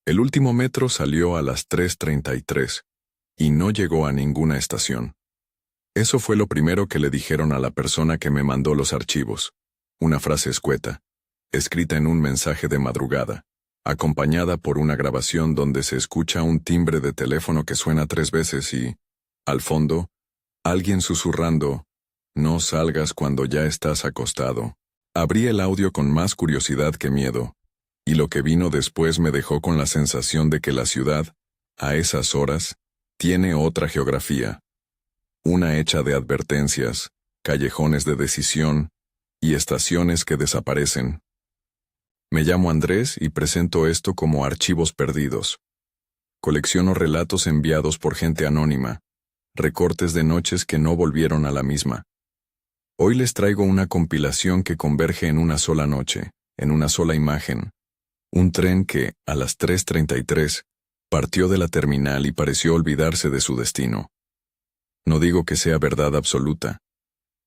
El último metro salió a las 3:33 y no llegó a ninguna estación. Eso fue lo primero que le dijeron a la persona que me mandó los archivos. Una frase escueta, escrita en un mensaje de madrugada, acompañada por una grabación donde se escucha un timbre de teléfono que suena 3 veces y, al fondo, alguien susurrando, «No salgas cuando ya estás acostado». Abrí el audio con más curiosidad que miedo, y lo que vino después me dejó con la sensación de que la ciudad, a esas horas, tiene otra geografía. Una hecha de advertencias, callejones de decisión y estaciones que desaparecen. Me llamo Andrés y presento esto como Archivos Perdidos. Colecciono relatos enviados por gente anónima, recortes de noches que no volvieron a la misma. Hoy les traigo una compilación que converge en una sola noche, en una sola imagen. Un tren que, a las 3:33, partió de la terminal y pareció olvidarse de su destino. No digo que sea verdad absoluta.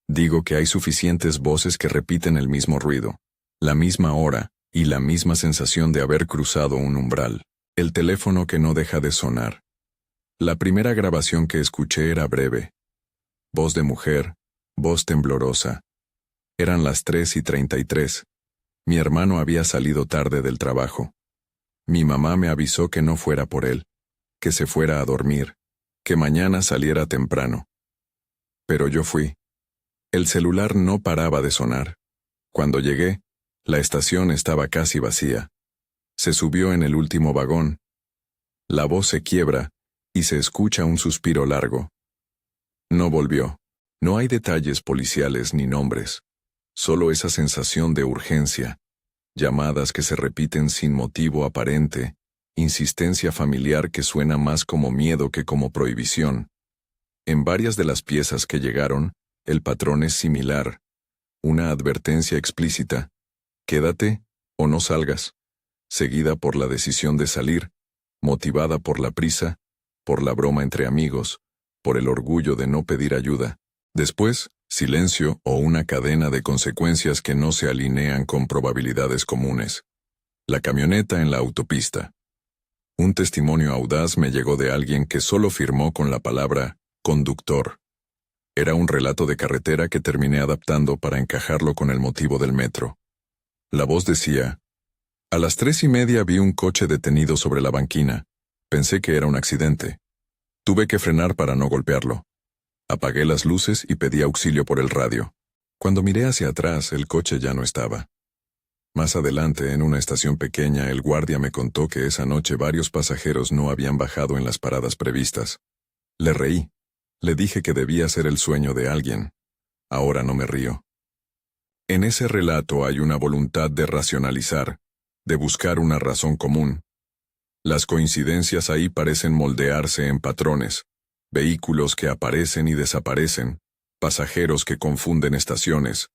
Digo que hay suficientes voces que repiten el mismo ruido, la misma hora y la misma sensación de haber cruzado un umbral. El teléfono que no deja de sonar. La primera grabación que escuché era breve. Voz de mujer, voz temblorosa. Eran las 3:33. Mi hermano había salido tarde del trabajo. Mi mamá me avisó que no fuera por él, que se fuera a dormir, que mañana saliera temprano. Pero yo fui. El celular no paraba de sonar. Cuando llegué, la estación estaba casi vacía. Se subió en el último vagón. La voz se quiebra y se escucha un suspiro largo. No volvió. No hay detalles policiales ni nombres. Solo esa sensación de urgencia. Llamadas que se repiten sin motivo aparente. Insistencia familiar que suena más como miedo que como prohibición. En varias de las piezas que llegaron, el patrón es similar. Una advertencia explícita. Quédate o no salgas. Seguida por la decisión de salir, motivada por la prisa, por la broma entre amigos, por el orgullo de no pedir ayuda. Después, silencio o una cadena de consecuencias que no se alinean con probabilidades comunes. La camioneta en la autopista. Un testimonio audaz me llegó de alguien que solo firmó con la palabra conductor. Era un relato de carretera que terminé adaptando para encajarlo con el motivo del metro. La voz decía, a las 3:30 vi un coche detenido sobre la banquina. Pensé que era un accidente. Tuve que frenar para no golpearlo. Apagué las luces y pedí auxilio por el radio. Cuando miré hacia atrás, el coche ya no estaba. Más adelante, en una estación pequeña, el guardia me contó que esa noche varios pasajeros no habían bajado en las paradas previstas. Le reí. Le dije que debía ser el sueño de alguien. Ahora no me río. En ese relato hay una voluntad de racionalizar, de buscar una razón común. Las coincidencias ahí parecen moldearse en patrones, vehículos que aparecen y desaparecen, pasajeros que confunden estaciones,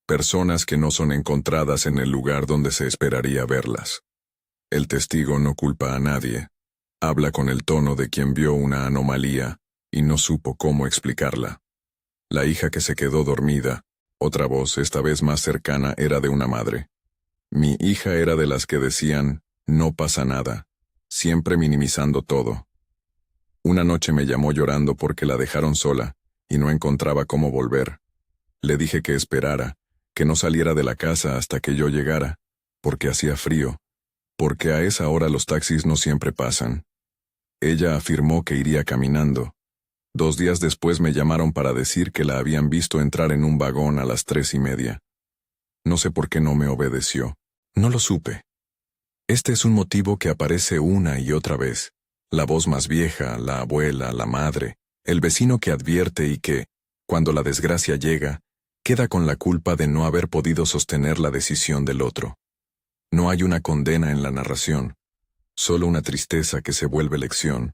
personas que no son encontradas en el lugar donde se esperaría verlas. El testigo no culpa a nadie, habla con el tono de quien vio una anomalía y no supo cómo explicarla. La hija que se quedó dormida, otra voz, esta vez más cercana, era de una madre. Mi hija era de las que decían, no pasa nada, siempre minimizando todo. Una noche me llamó llorando porque la dejaron sola, y no encontraba cómo volver. Le dije que esperara, que no saliera de la casa hasta que yo llegara, porque hacía frío, porque a esa hora los taxis no siempre pasan. Ella afirmó que iría caminando. 2 días después me llamaron para decir que la habían visto entrar en un vagón a las 3:30. No sé por qué no me obedeció. No lo supe. Este es un motivo que aparece una y otra vez. La voz más vieja, la abuela, la madre, el vecino que advierte y que, cuando la desgracia llega, queda con la culpa de no haber podido sostener la decisión del otro. No hay una condena en la narración, solo una tristeza que se vuelve lección.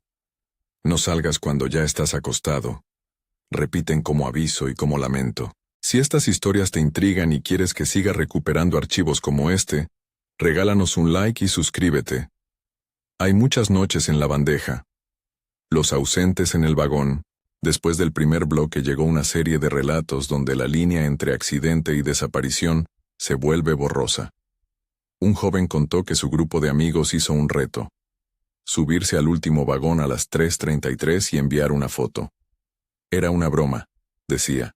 No salgas cuando ya estás acostado. Repiten como aviso y como lamento. Si estas historias te intrigan y quieres que siga recuperando archivos como este, regálanos un like y suscríbete. Hay muchas noches en la bandeja. Los ausentes en el vagón. Después del primer bloque llegó una serie de relatos donde la línea entre accidente y desaparición se vuelve borrosa. Un joven contó que su grupo de amigos hizo un reto. subirse al último vagón a las 3:33 y enviar una foto. Era una broma, decía.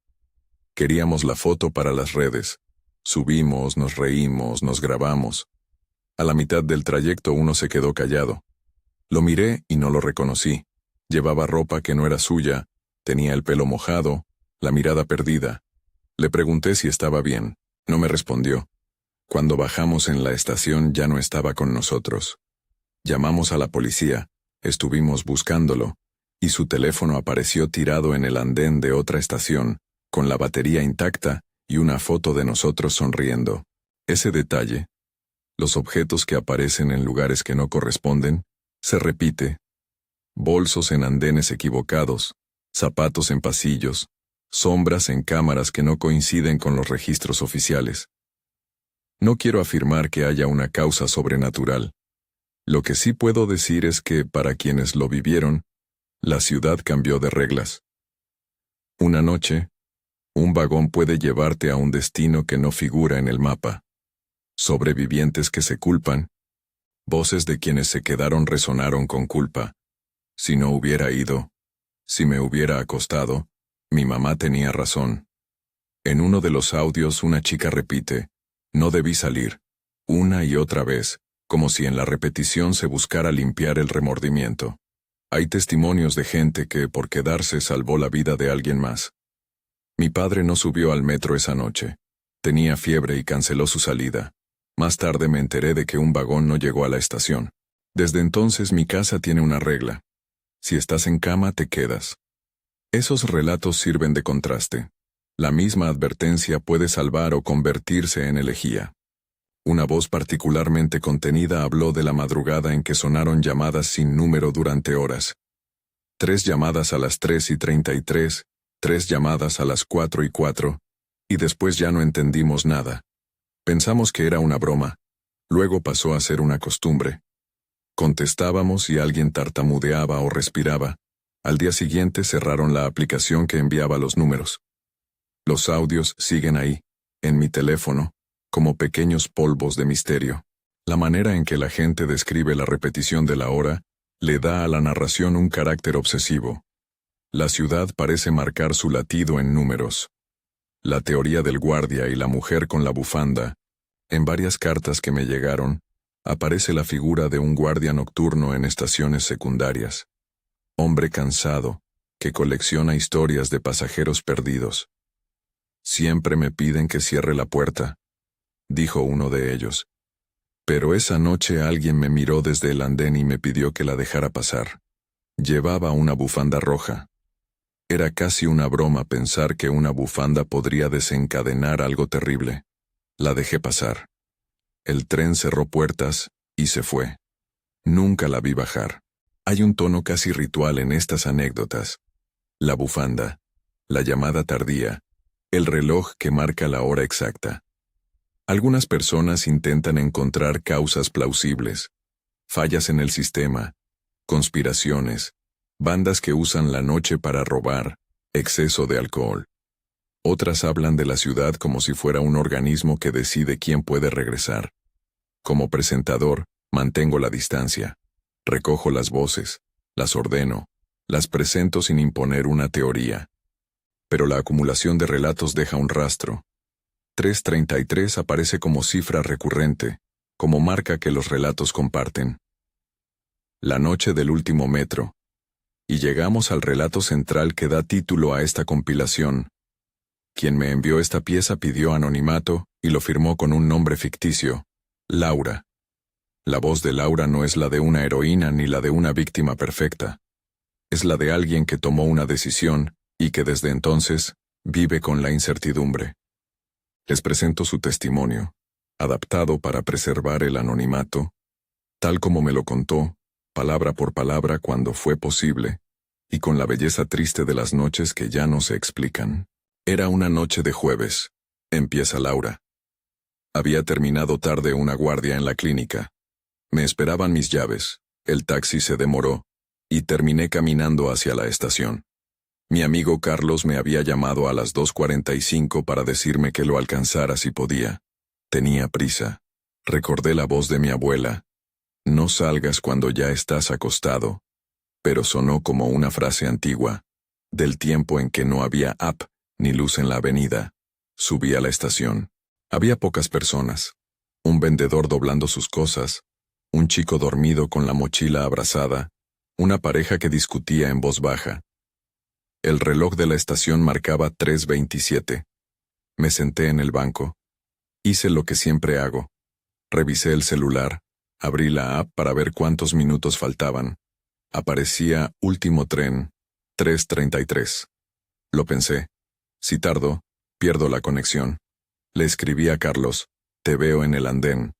Queríamos la foto para las redes. Subimos, nos reímos, nos grabamos. A la mitad del trayecto uno se quedó callado. Lo miré y no lo reconocí. Llevaba ropa que no era suya, tenía el pelo mojado, la mirada perdida. Le pregunté si estaba bien. No me respondió. Cuando bajamos en la estación ya no estaba con nosotros. Llamamos a la policía, estuvimos buscándolo, y su teléfono apareció tirado en el andén de otra estación, con la batería intacta y una foto de nosotros sonriendo. Ese detalle, los objetos que aparecen en lugares que no corresponden, se repite. Bolsos en andenes equivocados, zapatos en pasillos, sombras en cámaras que no coinciden con los registros oficiales. No quiero afirmar que haya una causa sobrenatural. Lo que sí puedo decir es que, para quienes lo vivieron, la ciudad cambió de reglas. Una noche, un vagón puede llevarte a un destino que no figura en el mapa. Sobrevivientes que se culpan. Voces de quienes se quedaron resonaron con culpa. Si no hubiera ido, si me hubiera acostado, mi mamá tenía razón. En uno de los audios una chica repite, no debí salir, una y otra vez, como si en la repetición se buscara limpiar el remordimiento. Hay testimonios de gente que, por quedarse, salvó la vida de alguien más. Mi padre no subió al metro esa noche. Tenía fiebre y canceló su salida. Más tarde me enteré de que un vagón no llegó a la estación. Desde entonces mi casa tiene una regla. Si estás en cama, te quedas. Esos relatos sirven de contraste. La misma advertencia puede salvar o convertirse en elegía. Una voz particularmente contenida habló de la madrugada en que sonaron llamadas sin número durante horas. 3 llamadas a las 3:33, 3 llamadas a las 4:04, y después ya no entendimos nada. Pensamos que era una broma. Luego pasó a ser una costumbre. Contestábamos y alguien tartamudeaba o respiraba. Al día siguiente cerraron la aplicación que enviaba los números. Los audios siguen ahí, en mi teléfono, como pequeños polvos de misterio. La manera en que la gente describe la repetición de la hora le da a la narración un carácter obsesivo. La ciudad parece marcar su latido en números. La teoría del guardia y la mujer con la bufanda. En varias cartas que me llegaron, aparece la figura de un guardia nocturno en estaciones secundarias. Hombre cansado, que colecciona historias de pasajeros perdidos. Siempre me piden que cierre la puerta, dijo uno de ellos. Pero esa noche alguien me miró desde el andén y me pidió que la dejara pasar. Llevaba una bufanda roja. Era casi una broma pensar que una bufanda podría desencadenar algo terrible. La dejé pasar. El tren cerró puertas y se fue. Nunca la vi bajar. Hay un tono casi ritual en estas anécdotas. La bufanda, la llamada tardía, el reloj que marca la hora exacta. Algunas personas intentan encontrar causas plausibles. Fallas en el sistema, conspiraciones, bandas que usan la noche para robar, exceso de alcohol. Otras hablan de la ciudad como si fuera un organismo que decide quién puede regresar. Como presentador, mantengo la distancia. Recojo las voces, las ordeno, las presento sin imponer una teoría. Pero la acumulación de relatos deja un rastro. 3:33 aparece como cifra recurrente, como marca que los relatos comparten. La noche del último metro. Y llegamos al relato central que da título a esta compilación. Quien me envió esta pieza pidió anonimato y lo firmó con un nombre ficticio, Laura. La voz de Laura no es la de una heroína ni la de una víctima perfecta. Es la de alguien que tomó una decisión y que desde entonces vive con la incertidumbre. Les presento su testimonio, adaptado para preservar el anonimato, tal como me lo contó, palabra por palabra cuando fue posible, y con la belleza triste de las noches que ya no se explican. Era una noche de jueves. Empieza Laura. Había terminado tarde una guardia en la clínica. Me esperaban mis llaves, el taxi se demoró, y terminé caminando hacia la estación. Mi amigo Carlos me había llamado a las 2:45 para decirme que lo alcanzara si podía. Tenía prisa. Recordé la voz de mi abuela. No salgas cuando ya estás acostado. Pero sonó como una frase antigua, del tiempo en que no había app ni luz en la avenida. Subí a la estación. Había pocas personas. Un vendedor doblando sus cosas, un chico dormido con la mochila abrazada, una pareja que discutía en voz baja. El reloj de la estación marcaba 3:27. Me senté en el banco. Hice lo que siempre hago. Revisé el celular, abrí la app para ver cuántos minutos faltaban. Aparecía último tren, 3:33. Lo pensé. Si tardo, pierdo la conexión. Le escribí a Carlos, te veo en el andén.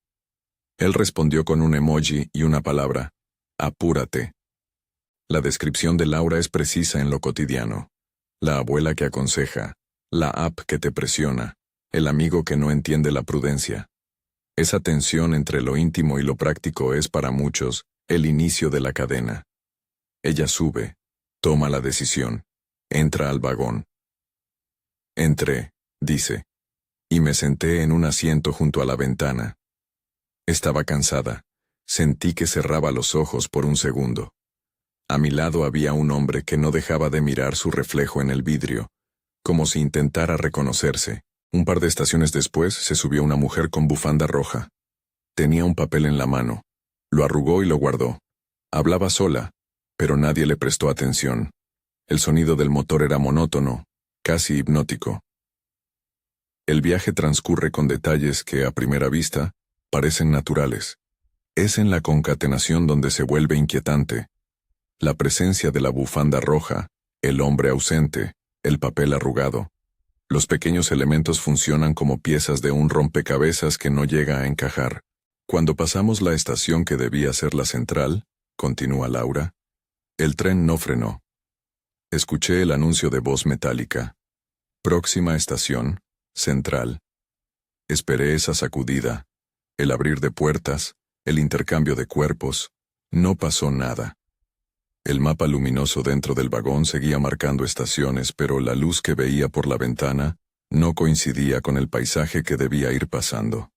Él respondió con un emoji y una palabra, apúrate. La descripción de Laura es precisa en lo cotidiano. La abuela que aconseja, la app que te presiona, el amigo que no entiende la prudencia. Esa tensión entre lo íntimo y lo práctico es para muchos el inicio de la cadena. Ella sube, toma la decisión, entra al vagón. Entré, dice, y me senté en un asiento junto a la ventana. Estaba cansada, sentí que cerraba los ojos por un segundo. A mi lado había un hombre que no dejaba de mirar su reflejo en el vidrio, como si intentara reconocerse. Un par de estaciones después se subió una mujer con bufanda roja. Tenía un papel en la mano. Lo arrugó y lo guardó. Hablaba sola, pero nadie le prestó atención. El sonido del motor era monótono, casi hipnótico. El viaje transcurre con detalles que, a primera vista, parecen naturales. Es en la concatenación donde se vuelve inquietante. La presencia de la bufanda roja, el hombre ausente, el papel arrugado. Los pequeños elementos funcionan como piezas de un rompecabezas que no llega a encajar. Cuando pasamos la estación que debía ser la central, continúa Laura, el tren no frenó. Escuché el anuncio de voz metálica. Próxima estación, central. Esperé esa sacudida, el abrir de puertas, el intercambio de cuerpos. No pasó nada. El mapa luminoso dentro del vagón seguía marcando estaciones, pero la luz que veía por la ventana no coincidía con el paisaje que debía ir pasando.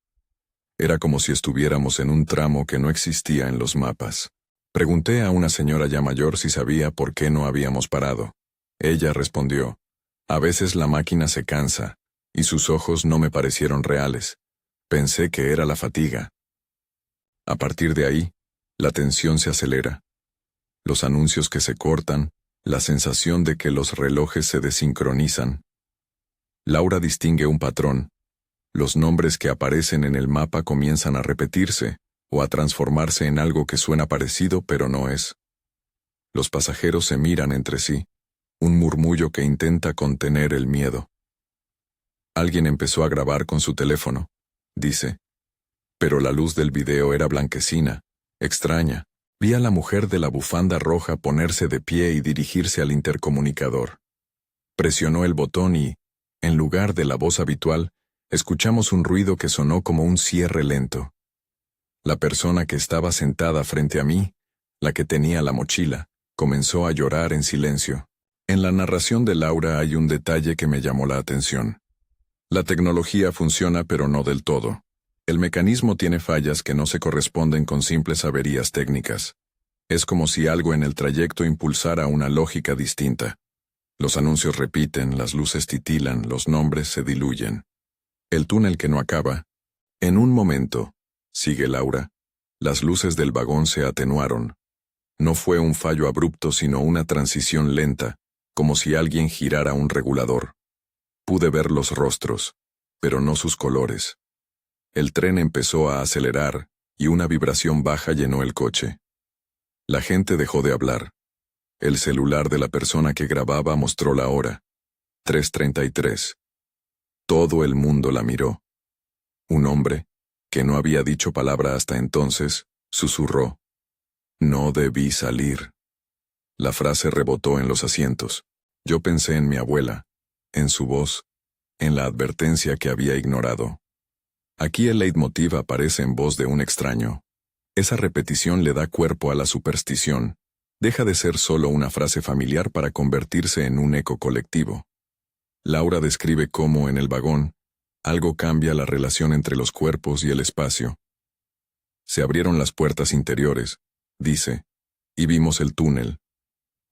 Era como si estuviéramos en un tramo que no existía en los mapas. Pregunté a una señora ya mayor si sabía por qué no habíamos parado. Ella respondió, a veces la máquina se cansa, y sus ojos no me parecieron reales. Pensé que era la fatiga. A partir de ahí, la tensión se acelera. Los anuncios que se cortan, la sensación de que los relojes se desincronizan. Laura distingue un patrón. Los nombres que aparecen en el mapa comienzan a repetirse, o a transformarse en algo que suena parecido pero no es. Los pasajeros se miran entre sí, un murmullo que intenta contener el miedo. Alguien empezó a grabar con su teléfono, dice. Pero la luz del video era blanquecina, extraña. Vi a la mujer de la bufanda roja ponerse de pie y dirigirse al intercomunicador. Presionó el botón y, en lugar de la voz habitual, escuchamos un ruido que sonó como un cierre lento. La persona que estaba sentada frente a mí, la que tenía la mochila, comenzó a llorar en silencio. En la narración de Laura hay un detalle que me llamó la atención. La tecnología funciona pero no del todo. El mecanismo tiene fallas que no se corresponden con simples averías técnicas. Es como si algo en el trayecto impulsara una lógica distinta. Los anuncios repiten, las luces titilan, los nombres se diluyen. El túnel que no acaba. En un momento, sigue Laura, las luces del vagón se atenuaron. No fue un fallo abrupto sino una transición lenta, como si alguien girara un regulador. Pude ver los rostros, pero no sus colores. El tren empezó a acelerar, y una vibración baja llenó el coche. La gente dejó de hablar. El celular de la persona que grababa mostró la hora. 3:33. Todo el mundo la miró. Un hombre, que no había dicho palabra hasta entonces, susurró. No debí salir. La frase rebotó en los asientos. Yo pensé en mi abuela, en su voz, en la advertencia que había ignorado. Aquí el leitmotiv aparece en voz de un extraño. Esa repetición le da cuerpo a la superstición. Deja de ser solo una frase familiar para convertirse en un eco colectivo. Laura describe cómo, en el vagón, algo cambia la relación entre los cuerpos y el espacio. Se abrieron las puertas interiores, dice, y vimos el túnel.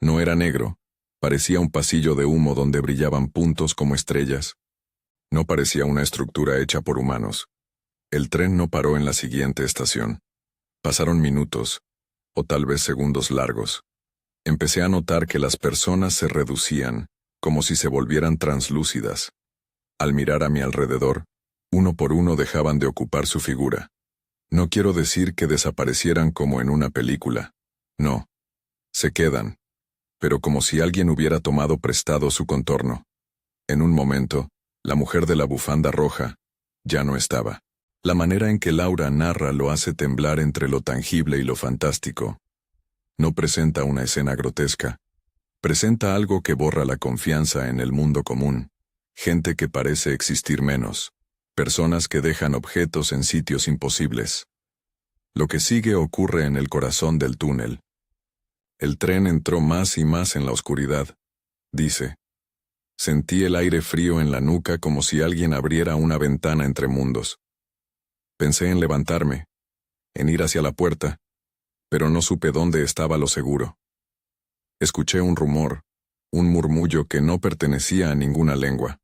No era negro, parecía un pasillo de humo donde brillaban puntos como estrellas. No parecía una estructura hecha por humanos. El tren no paró en la siguiente estación. Pasaron minutos, o tal vez segundos largos. Empecé a notar que las personas se reducían, como si se volvieran translúcidas. Al mirar a mi alrededor, uno por uno dejaban de ocupar su figura. No quiero decir que desaparecieran como en una película. No. Se quedan, pero como si alguien hubiera tomado prestado su contorno. En un momento, la mujer de la bufanda roja ya no estaba. La manera en que Laura narra lo hace temblar entre lo tangible y lo fantástico. No presenta una escena grotesca. Presenta algo que borra la confianza en el mundo común. Gente que parece existir menos. Personas que dejan objetos en sitios imposibles. Lo que sigue ocurre en el corazón del túnel. El tren entró más y más en la oscuridad, dice. Sentí el aire frío en la nuca como si alguien abriera una ventana entre mundos. Pensé en levantarme, en ir hacia la puerta, pero no supe dónde estaba lo seguro. Escuché un rumor, un murmullo que no pertenecía a ninguna lengua.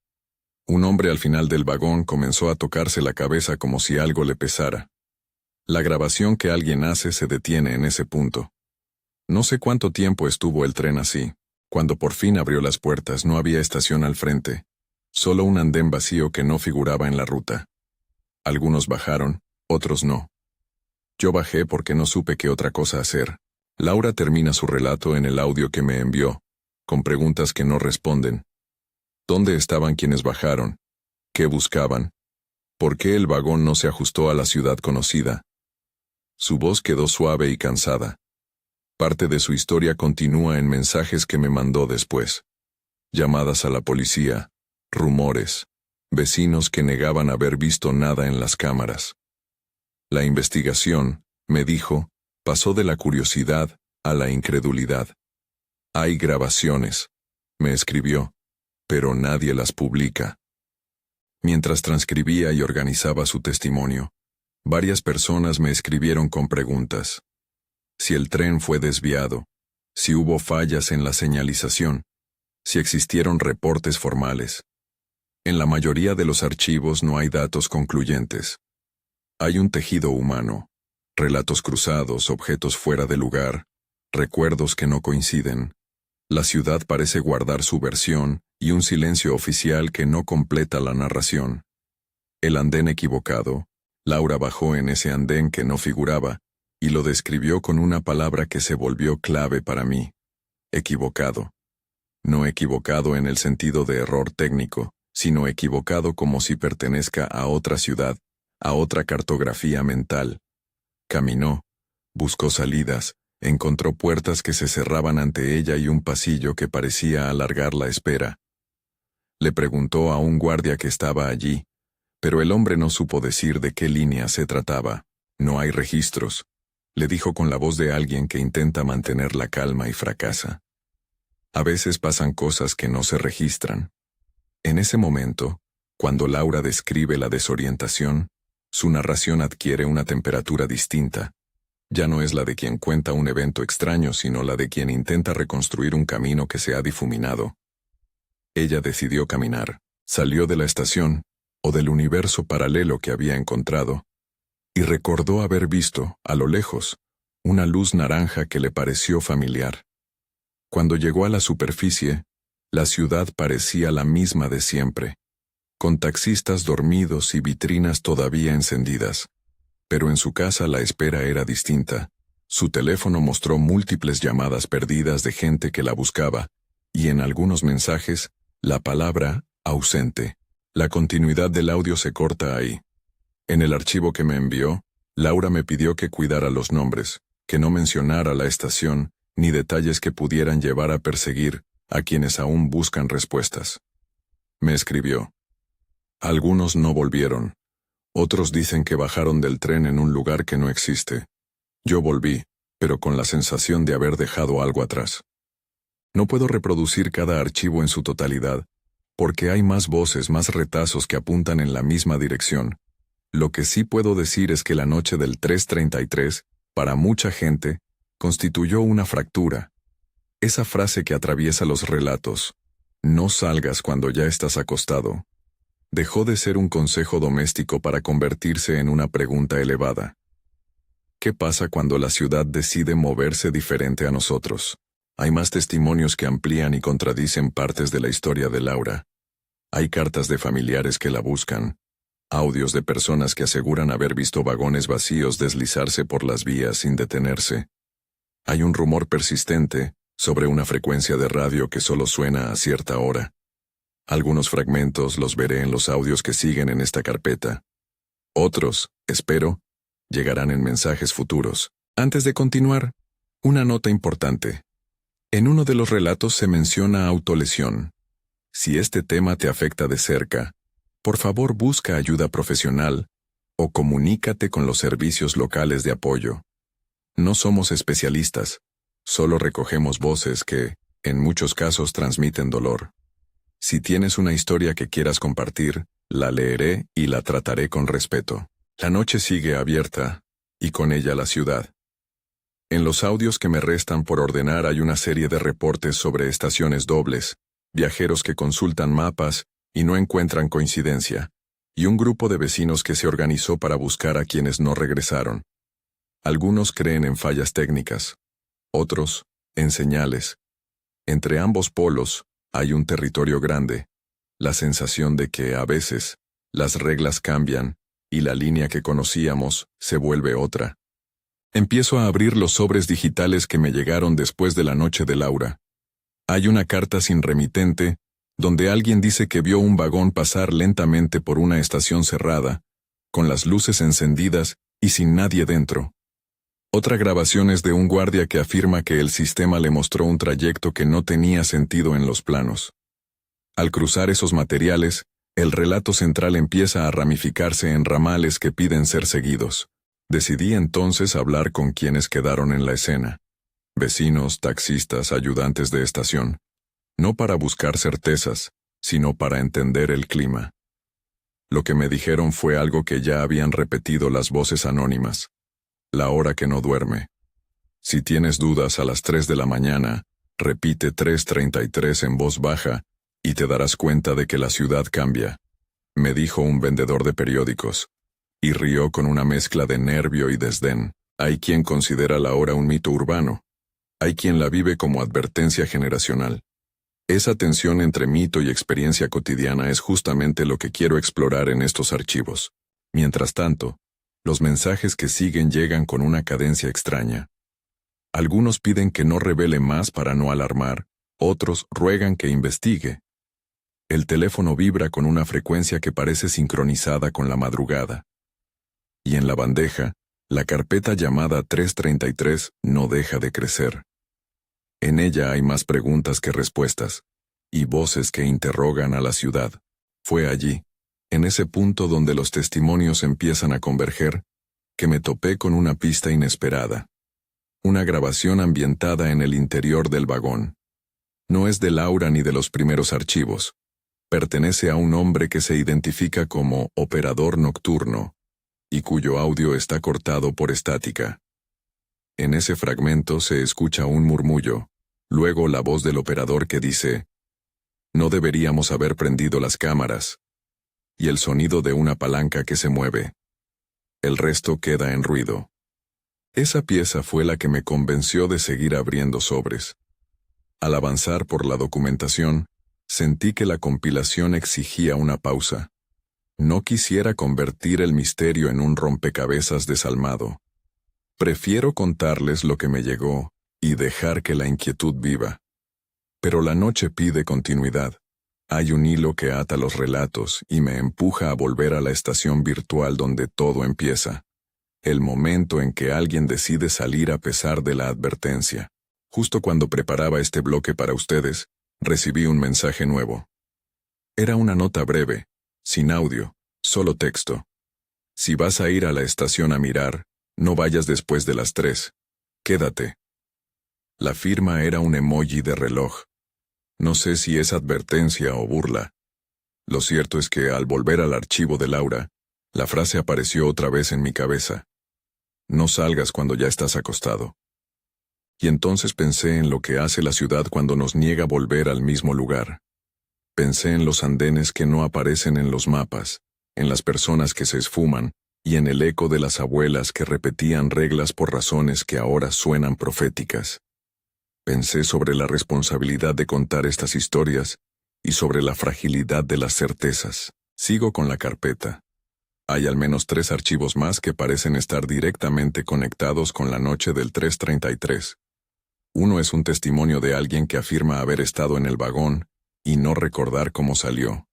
Un hombre al final del vagón comenzó a tocarse la cabeza como si algo le pesara. La grabación que alguien hace se detiene en ese punto. No sé cuánto tiempo estuvo el tren así. Cuando por fin abrió las puertas no había estación al frente, solo un andén vacío que no figuraba en la ruta. Algunos bajaron, otros no. Yo bajé porque no supe qué otra cosa hacer. Laura termina su relato en el audio que me envió, con preguntas que no responden. ¿Dónde estaban quienes bajaron? ¿Qué buscaban? ¿Por qué el vagón no se ajustó a la ciudad conocida? Su voz quedó suave y cansada. Parte de su historia continúa en mensajes que me mandó después. Llamadas a la policía, rumores, vecinos que negaban haber visto nada en las cámaras. La investigación, me dijo, pasó de la curiosidad a la incredulidad. Hay grabaciones, me escribió, pero nadie las publica. Mientras transcribía y organizaba su testimonio, varias personas me escribieron con preguntas. Si el tren fue desviado, si hubo fallas en la señalización, si existieron reportes formales. En la mayoría de los archivos no hay datos concluyentes. Hay un tejido humano, relatos cruzados, objetos fuera de lugar, recuerdos que no coinciden. La ciudad parece guardar su versión y un silencio oficial que no completa la narración. El andén equivocado, Laura bajó en ese andén que no figuraba, y lo describió con una palabra que se volvió clave para mí. Equivocado. No equivocado en el sentido de error técnico, sino equivocado como si pertenezca a otra ciudad, a otra cartografía mental. Caminó, buscó salidas, encontró puertas que se cerraban ante ella y un pasillo que parecía alargar la espera. Le preguntó a un guardia que estaba allí, pero el hombre no supo decir de qué línea se trataba. No hay registros, le dijo con la voz de alguien que intenta mantener la calma y fracasa. A veces pasan cosas que no se registran. En ese momento, cuando Laura describe la desorientación, su narración adquiere una temperatura distinta. Ya no es la de quien cuenta un evento extraño, sino la de quien intenta reconstruir un camino que se ha difuminado. Ella decidió caminar, salió de la estación, o del universo paralelo que había encontrado, y recordó haber visto, a lo lejos, una luz naranja que le pareció familiar. Cuando llegó a la superficie, la ciudad parecía la misma de siempre, con taxistas dormidos y vitrinas todavía encendidas. Pero en su casa la espera era distinta. Su teléfono mostró múltiples llamadas perdidas de gente que la buscaba, y en algunos mensajes, la palabra ausente. La continuidad del audio se corta ahí. En el archivo que me envió, Laura me pidió que cuidara los nombres, que no mencionara la estación, ni detalles que pudieran llevar a perseguir a quienes aún buscan respuestas. Me escribió. Algunos no volvieron. Otros dicen que bajaron del tren en un lugar que no existe. Yo volví, pero con la sensación de haber dejado algo atrás. No puedo reproducir cada archivo en su totalidad, porque hay más voces, más retazos que apuntan en la misma dirección, Lo que sí puedo decir es que la noche del 333, para mucha gente, constituyó una fractura. Esa frase que atraviesa los relatos, no salgas cuando ya estás acostado, dejó de ser un consejo doméstico para convertirse en una pregunta elevada. ¿Qué pasa cuando la ciudad decide moverse diferente a nosotros? Hay más testimonios que amplían y contradicen partes de la historia de Laura. Hay cartas de familiares que la buscan, audios de personas que aseguran haber visto vagones vacíos deslizarse por las vías sin detenerse. Hay un rumor persistente sobre una frecuencia de radio que solo suena a cierta hora. Algunos fragmentos los veré en los audios que siguen en esta carpeta. Otros, espero, llegarán en mensajes futuros. Antes de continuar, una nota importante. En uno de los relatos se menciona autolesión. Si este tema te afecta de cerca, por favor busca ayuda profesional o comunícate con los servicios locales de apoyo. No somos especialistas, solo recogemos voces que, en muchos casos, transmiten dolor. Si tienes una historia que quieras compartir, la leeré y la trataré con respeto. La noche sigue abierta, y con ella la ciudad. En los audios que me restan por ordenar hay una serie de reportes sobre estaciones dobles, viajeros que consultan mapas y no encuentran coincidencia, y un grupo de vecinos que se organizó para buscar a quienes no regresaron. Algunos creen en fallas técnicas, otros, en señales. Entre ambos polos, hay un territorio grande, la sensación de que, a veces, las reglas cambian y la línea que conocíamos se vuelve otra. Empiezo a abrir los sobres digitales que me llegaron después de la noche de Laura. Hay una carta sin remitente, donde alguien dice que vio un vagón pasar lentamente por una estación cerrada, con las luces encendidas y sin nadie dentro. Otra grabación es de un guardia que afirma que el sistema le mostró un trayecto que no tenía sentido en los planos. Al cruzar esos materiales, el relato central empieza a ramificarse en ramales que piden ser seguidos. Decidí entonces hablar con quienes quedaron en la escena. Vecinos, taxistas, ayudantes de estación. No para buscar certezas, sino para entender el clima. Lo que me dijeron fue algo que ya habían repetido las voces anónimas. La hora que no duerme. Si tienes dudas a las 3 de la mañana, repite 3:33 en voz baja y te darás cuenta de que la ciudad cambia, me dijo un vendedor de periódicos, y rió con una mezcla de nervio y desdén. Hay quien considera la hora un mito urbano. Hay quien la vive como advertencia generacional. Esa tensión entre mito y experiencia cotidiana es justamente lo que quiero explorar en estos archivos. Mientras tanto, los mensajes que siguen llegan con una cadencia extraña. Algunos piden que no revele más para no alarmar, otros ruegan que investigue. El teléfono vibra con una frecuencia que parece sincronizada con la madrugada. Y en la bandeja, la carpeta llamada 333 no deja de crecer. En ella hay más preguntas que respuestas, y voces que interrogan a la ciudad. Fue allí, en ese punto donde los testimonios empiezan a converger, que me topé con una pista inesperada. Una grabación ambientada en el interior del vagón. No es de Laura ni de los primeros archivos. Pertenece a un hombre que se identifica como operador nocturno, y cuyo audio está cortado por estática. En ese fragmento se escucha un murmullo, luego la voz del operador que dice: «No deberíamos haber prendido las cámaras», y el sonido de una palanca que se mueve. El resto queda en ruido. Esa pieza fue la que me convenció de seguir abriendo sobres. Al avanzar por la documentación, sentí que la compilación exigía una pausa. No quisiera convertir el misterio en un rompecabezas desalmado. Prefiero contarles lo que me llegó y dejar que la inquietud viva. Pero la noche pide continuidad. Hay un hilo que ata los relatos y me empuja a volver a la estación virtual donde todo empieza. El momento en que alguien decide salir a pesar de la advertencia. Justo cuando preparaba este bloque para ustedes, recibí un mensaje nuevo. Era una nota breve, sin audio, solo texto. Si vas a ir a la estación a mirar, no vayas después de las 3. Quédate. La firma era un emoji de reloj. No sé si es advertencia o burla. Lo cierto es que al volver al archivo de Laura, La frase apareció otra vez en mi cabeza. No salgas cuando ya estás acostado. Y entonces pensé en lo que hace la ciudad cuando nos niega volver al mismo lugar. Pensé en los andenes que no aparecen en los mapas, en las personas que se esfuman, y en el eco de las abuelas que repetían reglas por razones que ahora suenan proféticas. Pensé sobre la responsabilidad de contar estas historias y sobre la fragilidad de las certezas. Sigo con la carpeta. Hay al menos 3 archivos más que parecen estar directamente conectados con la noche del 333. Uno es un testimonio de alguien que afirma haber estado en el vagón y no recordar cómo salió.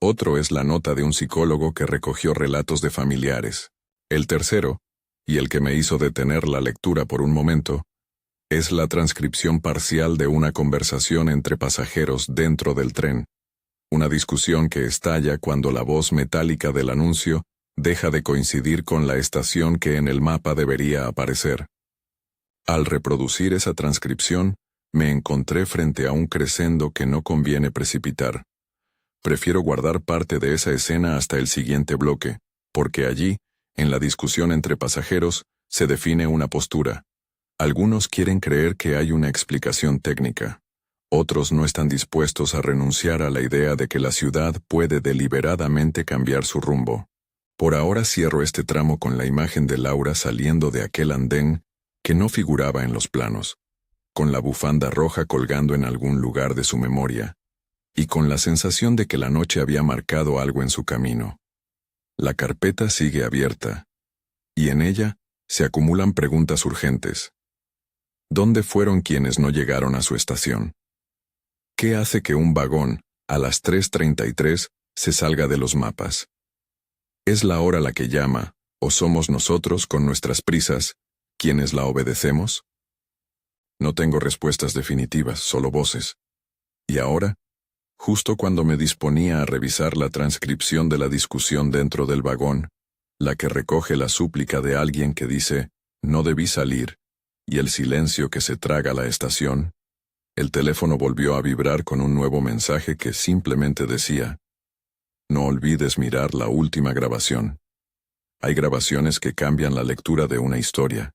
Otro es la nota de un psicólogo que recogió relatos de familiares. El tercero, y el que me hizo detener la lectura por un momento, es la transcripción parcial de una conversación entre pasajeros dentro del tren. Una discusión que estalla cuando la voz metálica del anuncio deja de coincidir con la estación que en el mapa debería aparecer. Al reproducir esa transcripción, me encontré frente a un crescendo que no conviene precipitar. Prefiero guardar parte de esa escena hasta el siguiente bloque, porque allí, en la discusión entre pasajeros, se define una postura. Algunos quieren creer que hay una explicación técnica. Otros no están dispuestos a renunciar a la idea de que la ciudad puede deliberadamente cambiar su rumbo. Por ahora cierro este tramo con la imagen de Laura saliendo de aquel andén que no figuraba en los planos, con la bufanda roja colgando en algún lugar de su memoria, y con la sensación de que la noche había marcado algo en su camino. La carpeta sigue abierta, y en ella se acumulan preguntas urgentes. ¿Dónde fueron quienes no llegaron a su estación? ¿Qué hace que un vagón, a las 3:33, se salga de los mapas? ¿Es la hora la que llama, o somos nosotros, con nuestras prisas, quienes la obedecemos? No tengo respuestas definitivas, solo voces. Y ahora, justo cuando me disponía a revisar la transcripción de la discusión dentro del vagón, la que recoge la súplica de alguien que dice, no debí salir, y el silencio que se traga la estación, el teléfono volvió a vibrar con un nuevo mensaje que simplemente decía, no olvides mirar la última grabación. Hay grabaciones que cambian la lectura de una historia,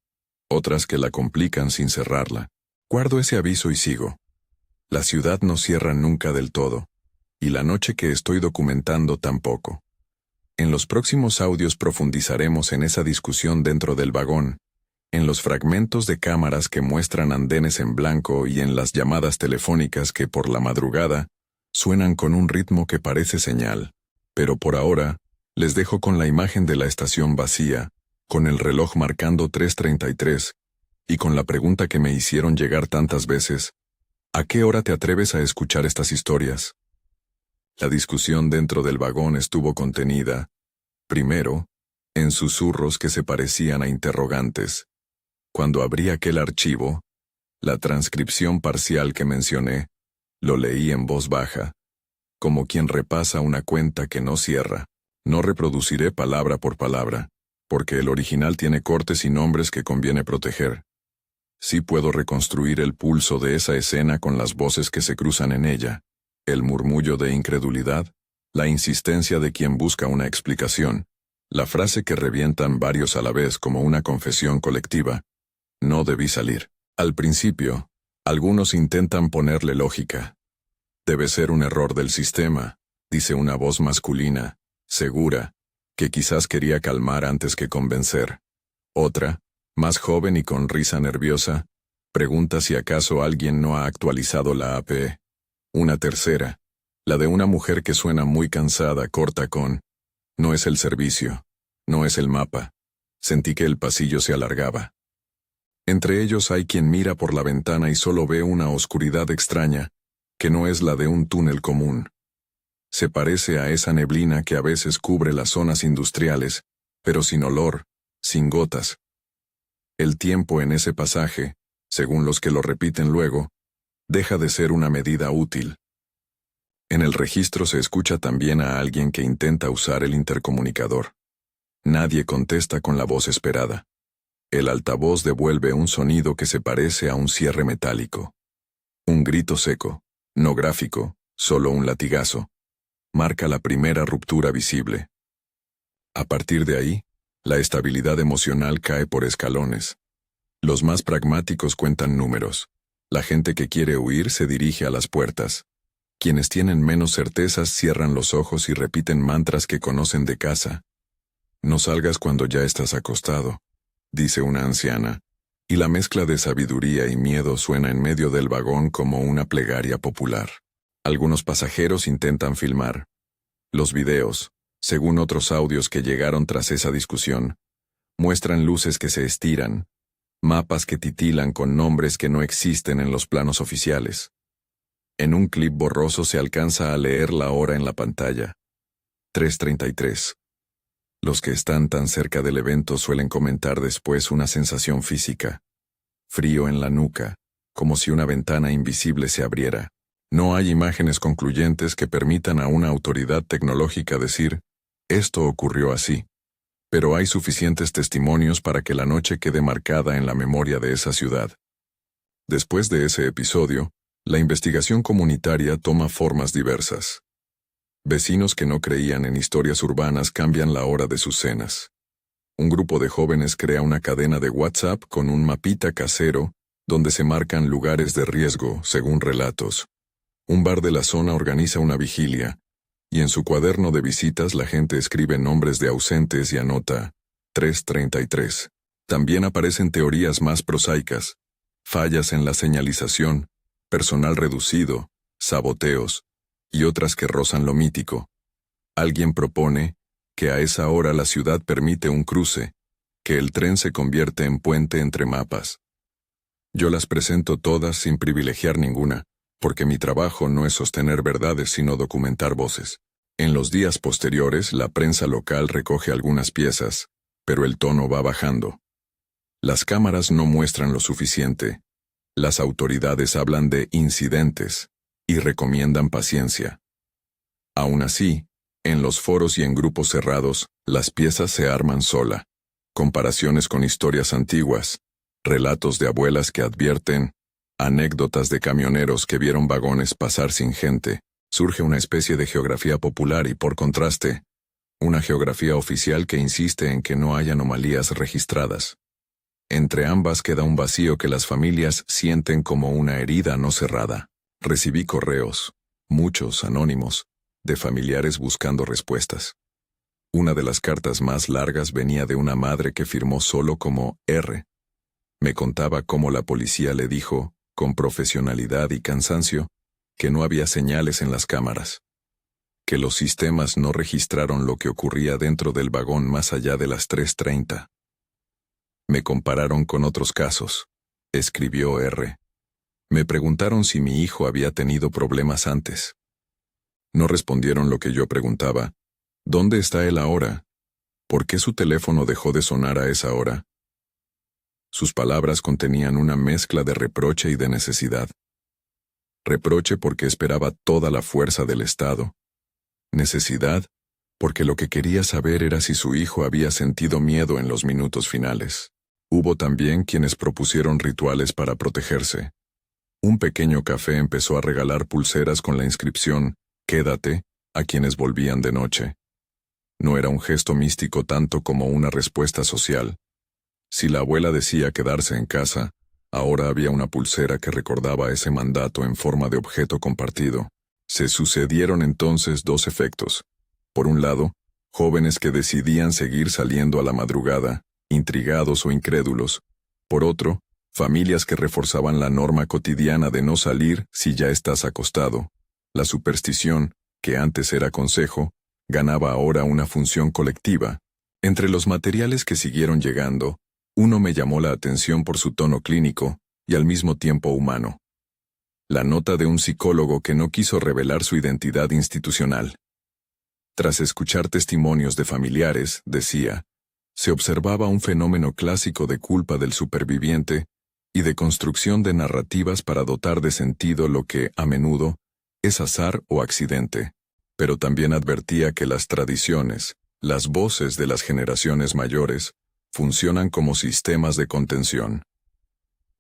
otras que la complican sin cerrarla. Guardo ese aviso y sigo. La ciudad no cierra nunca del todo, y la noche que estoy documentando tampoco. En los próximos audios profundizaremos en esa discusión dentro del vagón, en los fragmentos de cámaras que muestran andenes en blanco y en las llamadas telefónicas que por la madrugada suenan con un ritmo que parece señal. Pero por ahora, les dejo con la imagen de la estación vacía, con el reloj marcando 3:33, y con la pregunta que me hicieron llegar tantas veces, ¿a qué hora te atreves a escuchar estas historias? La discusión dentro del vagón estuvo contenida, primero, en susurros que se parecían a interrogantes. Cuando abrí aquel archivo, la transcripción parcial que mencioné, lo leí en voz baja, como quien repasa una cuenta que no cierra. No reproduciré palabra por palabra, porque el original tiene cortes y nombres que conviene proteger. Sí puedo reconstruir el pulso de esa escena con las voces que se cruzan en ella, el murmullo de incredulidad, la insistencia de quien busca una explicación, la frase que revientan varios a la vez como una confesión colectiva. No debí salir. Al principio, algunos intentan ponerle lógica. Debe ser un error del sistema, dice una voz masculina, segura, que quizás quería calmar antes que convencer. Otra, más joven y con risa nerviosa, pregunta si acaso alguien no ha actualizado la APE. Una tercera, la de una mujer que suena muy cansada, corta con, no es el servicio, no es el mapa. Sentí que el pasillo se alargaba. Entre ellos hay quien mira por la ventana y solo ve una oscuridad extraña, que no es la de un túnel común. Se parece a esa neblina que a veces cubre las zonas industriales, pero sin olor, sin gotas. El tiempo en ese pasaje, según los que lo repiten luego, deja de ser una medida útil. En el registro se escucha también a alguien que intenta usar el intercomunicador. Nadie contesta con la voz esperada. El altavoz devuelve un sonido que se parece a un cierre metálico. Un grito seco, no gráfico, solo un latigazo. Marca la primera ruptura visible. A partir de ahí, la estabilidad emocional cae por escalones. Los más pragmáticos cuentan números. La gente que quiere huir se dirige a las puertas. Quienes tienen menos certezas cierran los ojos y repiten mantras que conocen de casa. No salgas cuando ya estás acostado, dice una anciana, y la mezcla de sabiduría y miedo suena en medio del vagón como una plegaria popular. Algunos pasajeros intentan filmar. Los videos, según otros audios que llegaron tras esa discusión, muestran luces que se estiran, mapas que titilan con nombres que no existen en los planos oficiales. En un clip borroso se alcanza a leer la hora en la pantalla. 3:33. Los que están tan cerca del evento suelen comentar después una sensación física. Frío en la nuca, como si una ventana invisible se abriera. No hay imágenes concluyentes que permitan a una autoridad tecnológica decir, esto ocurrió así. Pero hay suficientes testimonios para que la noche quede marcada en la memoria de esa ciudad. Después de ese episodio, la investigación comunitaria toma formas diversas. Vecinos que no creían en historias urbanas cambian la hora de sus cenas. Un grupo de jóvenes crea una cadena de WhatsApp con un mapita casero donde se marcan lugares de riesgo, según relatos. Un bar de la zona organiza una vigilia, y en su cuaderno de visitas la gente escribe nombres de ausentes y anota 3:33. También aparecen teorías más prosaicas, fallas en la señalización, personal reducido, saboteos, y otras que rozan lo mítico. Alguien propone que a esa hora la ciudad permite un cruce, que el tren se convierte en puente entre mapas. Yo las presento todas sin privilegiar ninguna, porque mi trabajo no es sostener verdades sino documentar voces. En los días posteriores la prensa local recoge algunas piezas, pero el tono va bajando. Las cámaras no muestran lo suficiente. Las autoridades hablan de incidentes y recomiendan paciencia. Aún así, en los foros y en grupos cerrados, las piezas se arman sola. Comparaciones con historias antiguas, relatos de abuelas que advierten, anécdotas de camioneros que vieron vagones pasar sin gente. Surge una especie de geografía popular y, por contraste, una geografía oficial que insiste en que no hay anomalías registradas. Entre ambas queda un vacío que las familias sienten como una herida no cerrada. Recibí correos, muchos anónimos, de familiares buscando respuestas. Una de las cartas más largas venía de una madre que firmó solo como R. Me contaba cómo la policía le dijo, con profesionalidad y cansancio, que no había señales en las cámaras, que los sistemas no registraron lo que ocurría dentro del vagón más allá de las 3:30. Me compararon con otros casos, escribió R. Me preguntaron si mi hijo había tenido problemas antes. No respondieron lo que yo preguntaba. ¿Dónde está él ahora? ¿Por qué su teléfono dejó de sonar a esa hora? Sus palabras contenían una mezcla de reproche y de necesidad. Reproche porque esperaba toda la fuerza del Estado. Necesidad porque lo que quería saber era si su hijo había sentido miedo en los minutos finales. Hubo también quienes propusieron rituales para protegerse. Un pequeño café empezó a regalar pulseras con la inscripción «Quédate» a quienes volvían de noche. No era un gesto místico tanto como una respuesta social. Si la abuela decía quedarse en casa, ahora había una pulsera que recordaba ese mandato en forma de objeto compartido. Se sucedieron entonces dos efectos. Por un lado, jóvenes que decidían seguir saliendo a la madrugada, intrigados o incrédulos. Por otro, familias que reforzaban la norma cotidiana de no salir si ya estás acostado. La superstición, que antes era consejo, ganaba ahora una función colectiva. Entre los materiales que siguieron llegando, uno me llamó la atención por su tono clínico y al mismo tiempo humano. La nota de un psicólogo que no quiso revelar su identidad institucional. Tras escuchar testimonios de familiares, decía, se observaba un fenómeno clásico de culpa del superviviente y de construcción de narrativas para dotar de sentido lo que, a menudo, es azar o accidente. Pero también advertía que las tradiciones, las voces de las generaciones mayores, funcionan como sistemas de contención.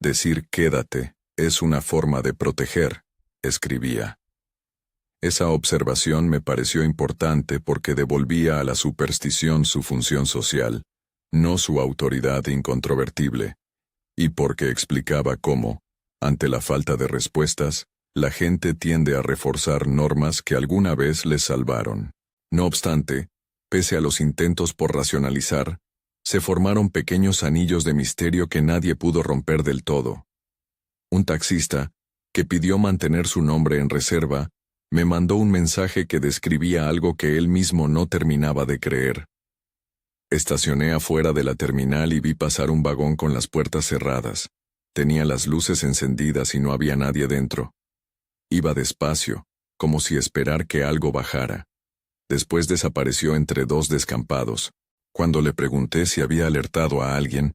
Decir quédate es una forma de proteger, escribía. Esa observación me pareció importante porque devolvía a la superstición su función social, no su autoridad incontrovertible, y porque explicaba cómo, ante la falta de respuestas, la gente tiende a reforzar normas que alguna vez les salvaron. No obstante, pese a los intentos por racionalizar, se formaron pequeños anillos de misterio que nadie pudo romper del todo. Un taxista, que pidió mantener su nombre en reserva, me mandó un mensaje que describía algo que él mismo no terminaba de creer. Estacioné afuera de la terminal y vi pasar un vagón con las puertas cerradas. Tenía las luces encendidas y no había nadie dentro. Iba despacio, como si esperar que algo bajara. Después desapareció entre dos descampados. Cuando le pregunté si había alertado a alguien,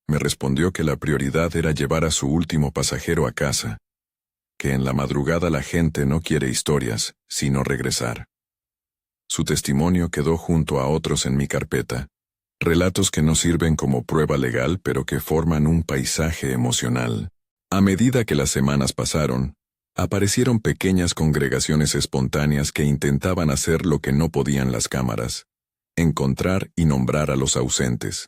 me respondió que la prioridad era llevar a su último pasajero a casa, que en la madrugada la gente no quiere historias, sino regresar. Su testimonio quedó junto a otros en mi carpeta, relatos que no sirven como prueba legal pero que forman un paisaje emocional. A medida que las semanas pasaron, aparecieron pequeñas congregaciones espontáneas que intentaban hacer lo que no podían las cámaras: encontrar y nombrar a los ausentes.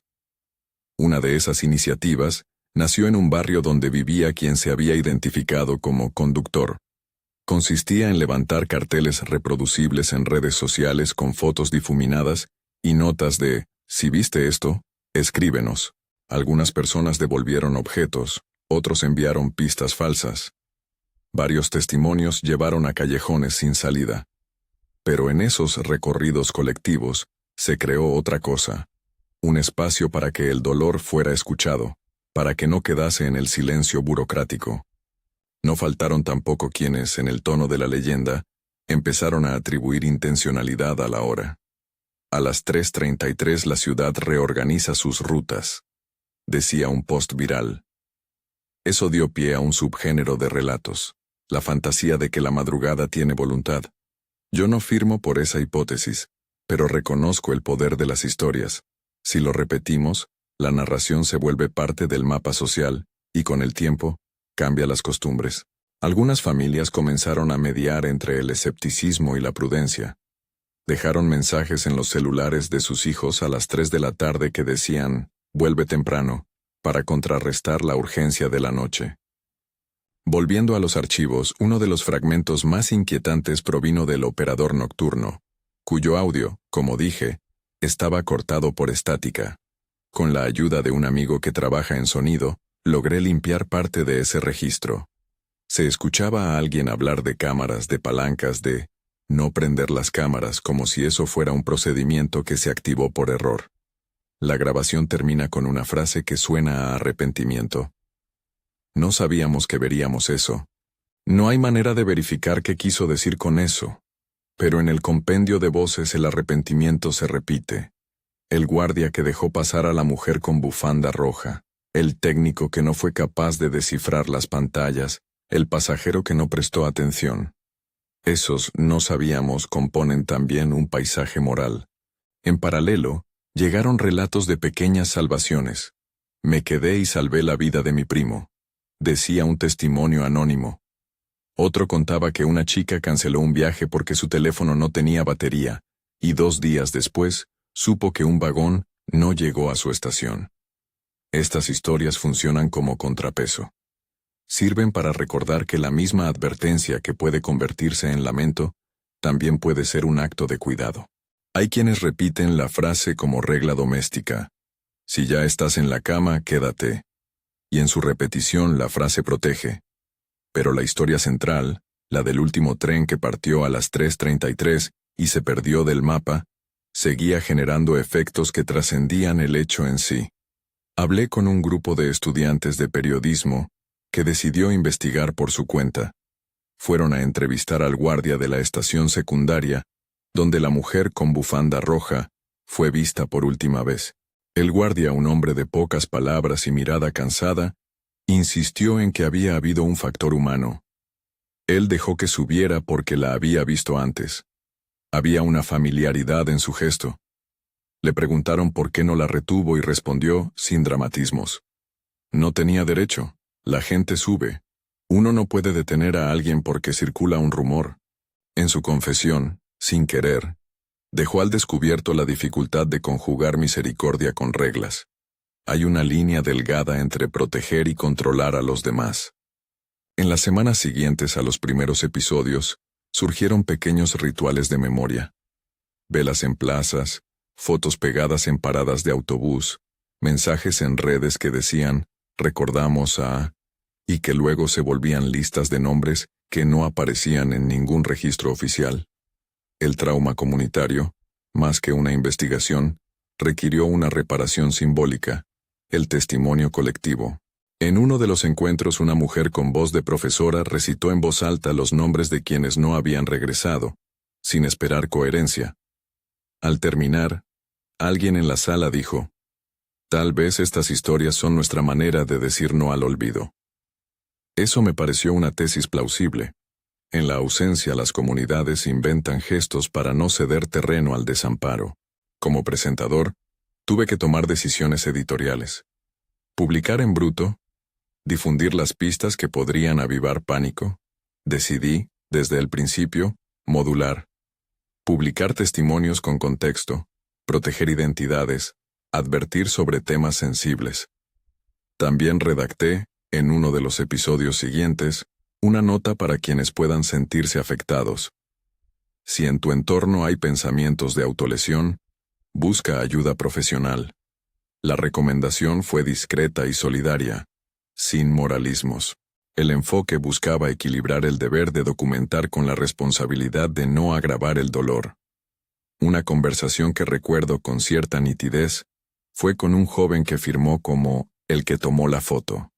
Una de esas iniciativas nació en un barrio donde vivía quien se había identificado como conductor. Consistía en levantar carteles reproducibles en redes sociales con fotos difuminadas y notas de: si viste esto, escríbenos. Algunas personas devolvieron objetos, otros enviaron pistas falsas. Varios testimonios llevaron a callejones sin salida. Pero en esos recorridos colectivos se creó otra cosa: un espacio para que el dolor fuera escuchado, para que no quedase en el silencio burocrático. No faltaron tampoco quienes, en el tono de la leyenda, empezaron a atribuir intencionalidad a la hora. A las 3:33 la ciudad reorganiza sus rutas, decía un post viral. Eso dio pie a un subgénero de relatos, la fantasía de que la madrugada tiene voluntad. Yo no firmo por esa hipótesis, pero reconozco el poder de las historias. Si lo repetimos, la narración se vuelve parte del mapa social, y con el tiempo, cambia las costumbres. Algunas familias comenzaron a mediar entre el escepticismo y la prudencia. Dejaron mensajes en los celulares de sus hijos a las 3 de la tarde que decían: vuelve temprano, para contrarrestar la urgencia de la noche. Volviendo a los archivos, uno de los fragmentos más inquietantes provino del operador nocturno, cuyo audio, como dije, estaba cortado por estática. Con la ayuda de un amigo que trabaja en sonido, logré limpiar parte de ese registro. Se escuchaba a alguien hablar de cámaras, de palancas, de no prender las cámaras, como si eso fuera un procedimiento que se activó por error. La grabación termina con una frase que suena a arrepentimiento. No sabíamos que veríamos eso. No hay manera de verificar qué quiso decir con eso. Pero en el compendio de voces el arrepentimiento se repite. El guardia que dejó pasar a la mujer con bufanda roja, el técnico que no fue capaz de descifrar las pantallas, el pasajero que no prestó atención. Esos no sabíamos componen también un paisaje moral. En paralelo, llegaron relatos de pequeñas salvaciones. Me quedé y salvé la vida de mi primo, decía un testimonio anónimo. Otro contaba que una chica canceló un viaje porque su teléfono no tenía batería, y 2 días después, supo que un vagón no llegó a su estación. Estas historias funcionan como contrapeso. Sirven para recordar que la misma advertencia que puede convertirse en lamento, también puede ser un acto de cuidado. Hay quienes repiten la frase como regla doméstica: si ya estás en la cama, quédate. Y en su repetición la frase protege. Pero la historia central, la del último tren que partió a las 3:33 y se perdió del mapa, seguía generando efectos que trascendían el hecho en sí. Hablé con un grupo de estudiantes de periodismo que decidió investigar por su cuenta. Fueron a entrevistar al guardia de la estación secundaria, donde la mujer con bufanda roja fue vista por última vez. El guardia, un hombre de pocas palabras y mirada cansada, insistió en que había habido un factor humano. Él dejó que subiera porque la había visto antes. Había una familiaridad en su gesto. Le preguntaron por qué no la retuvo y respondió, sin dramatismos: no tenía derecho. La gente sube. Uno no puede detener a alguien porque circula un rumor. En su confesión, sin querer, dejó al descubierto la dificultad de conjugar misericordia con reglas. Hay una línea delgada entre proteger y controlar a los demás. En las semanas siguientes a los primeros episodios, surgieron pequeños rituales de memoria. Velas en plazas, fotos pegadas en paradas de autobús, mensajes en redes que decían, recordamos a... y que luego se volvían listas de nombres que no aparecían en ningún registro oficial. El trauma comunitario, más que una investigación, requirió una reparación simbólica, el testimonio colectivo. En uno de los encuentros una mujer con voz de profesora recitó en voz alta los nombres de quienes no habían regresado, sin esperar coherencia. Al terminar, alguien en la sala dijo, tal vez estas historias son nuestra manera de decir no al olvido. Eso me pareció una tesis plausible. En la ausencia, las comunidades inventan gestos para no ceder terreno al desamparo. Como presentador, tuve que tomar decisiones editoriales. Publicar en bruto, difundir las pistas que podrían avivar pánico. Decidí, desde el principio, modular. Publicar testimonios con contexto, proteger identidades, advertir sobre temas sensibles. También redacté, en uno de los episodios siguientes, una nota para quienes puedan sentirse afectados. Si en tu entorno hay pensamientos de autolesión, busca ayuda profesional. La recomendación fue discreta y solidaria, sin moralismos. El enfoque buscaba equilibrar el deber de documentar con la responsabilidad de no agravar el dolor. Una conversación que recuerdo con cierta nitidez fue con un joven que firmó como el que tomó la foto.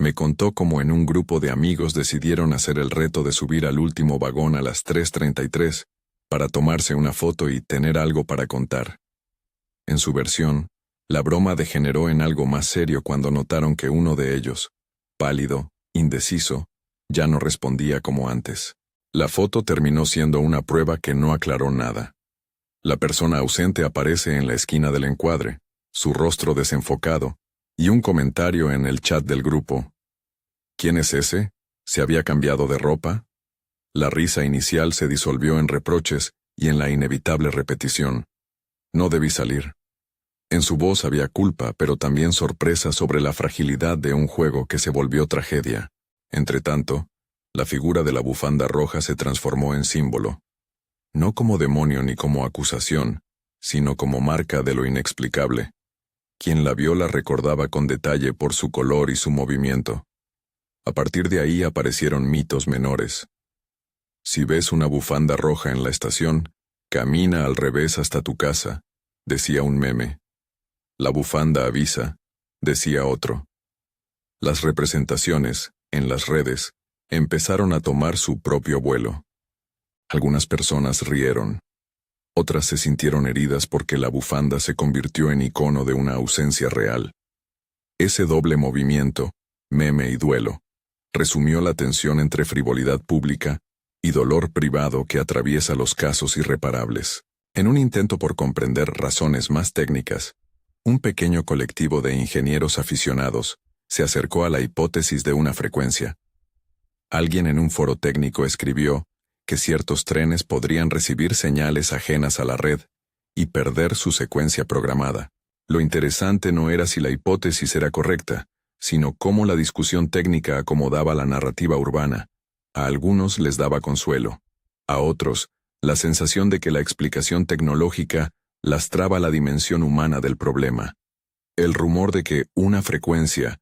Me contó cómo en un grupo de amigos decidieron hacer el reto de subir al último vagón a las 3:33 para tomarse una foto y tener algo para contar. En su versión, la broma degeneró en algo más serio cuando notaron que uno de ellos, pálido, indeciso, ya no respondía como antes. La foto terminó siendo una prueba que no aclaró nada. La persona ausente aparece en la esquina del encuadre, su rostro desenfocado, y un comentario en el chat del grupo. ¿Quién es ese? ¿Se había cambiado de ropa? La risa inicial se disolvió en reproches y en la inevitable repetición. No debí salir. En su voz había culpa, pero también sorpresa sobre la fragilidad de un juego que se volvió tragedia. Entretanto, la figura de la bufanda roja se transformó en símbolo. No como demonio ni como acusación, sino como marca de lo inexplicable. Quien la vio la recordaba con detalle por su color y su movimiento. A partir de ahí aparecieron mitos menores. Si ves una bufanda roja en la estación, camina al revés hasta tu casa, decía un meme. La bufanda avisa, decía otro. Las representaciones, en las redes, empezaron a tomar su propio vuelo. Algunas personas rieron. Otras se sintieron heridas porque la bufanda se convirtió en icono de una ausencia real. Ese doble movimiento, meme y duelo, resumió la tensión entre frivolidad pública y dolor privado que atraviesa los casos irreparables. En un intento por comprender razones más técnicas, un pequeño colectivo de ingenieros aficionados se acercó a la hipótesis de una frecuencia. Alguien en un foro técnico escribió que ciertos trenes podrían recibir señales ajenas a la red y perder su secuencia programada. Lo interesante no era si la hipótesis era correcta, sino cómo la discusión técnica acomodaba la narrativa urbana. A algunos les daba consuelo. A otros, la sensación de que la explicación tecnológica lastraba la dimensión humana del problema. El rumor de que una frecuencia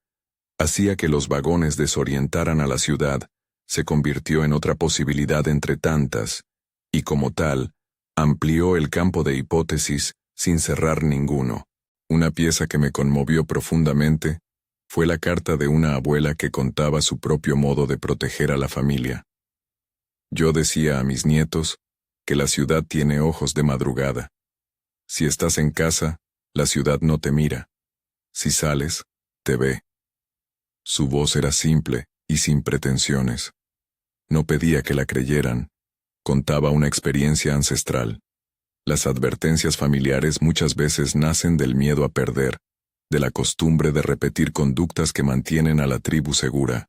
hacía que los vagones desorientaran a la ciudad se convirtió en otra posibilidad entre tantas, y como tal, amplió el campo de hipótesis sin cerrar ninguno. Una pieza que me conmovió profundamente fue la carta de una abuela que contaba su propio modo de proteger a la familia. Yo decía a mis nietos que la ciudad tiene ojos de madrugada. Si estás en casa, la ciudad no te mira. Si sales, te ve. Su voz era simple y sin pretensiones. No pedía que la creyeran. Contaba una experiencia ancestral. Las advertencias familiares muchas veces nacen del miedo a perder, de la costumbre de repetir conductas que mantienen a la tribu segura.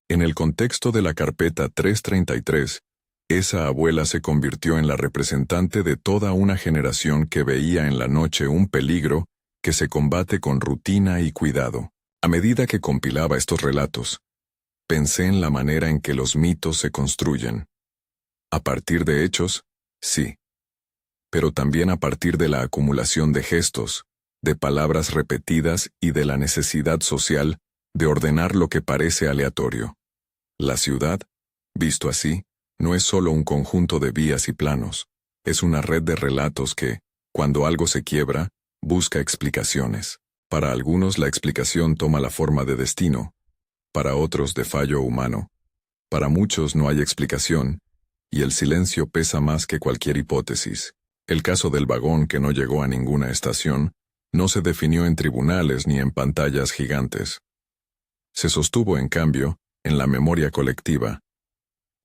En el contexto de la carpeta 333, Esa abuela se convirtió en la representante de toda una generación que veía en la noche un peligro que se combate con rutina y cuidado. A medida que compilaba estos relatos, pensé en la manera en que los mitos se construyen. A partir de hechos, sí, pero también a partir de la acumulación de gestos, de palabras repetidas y de la necesidad social de ordenar lo que parece aleatorio. La ciudad, visto así, no es solo un conjunto de vías y planos, es una red de relatos que, cuando algo se quiebra, busca explicaciones. Para algunos la explicación toma la forma de destino, para otros de fallo humano. Para muchos no hay explicación, y el silencio pesa más que cualquier hipótesis. El caso del vagón que no llegó a ninguna estación no se definió en tribunales ni en pantallas gigantes. Se sostuvo, en cambio, en la memoria colectiva,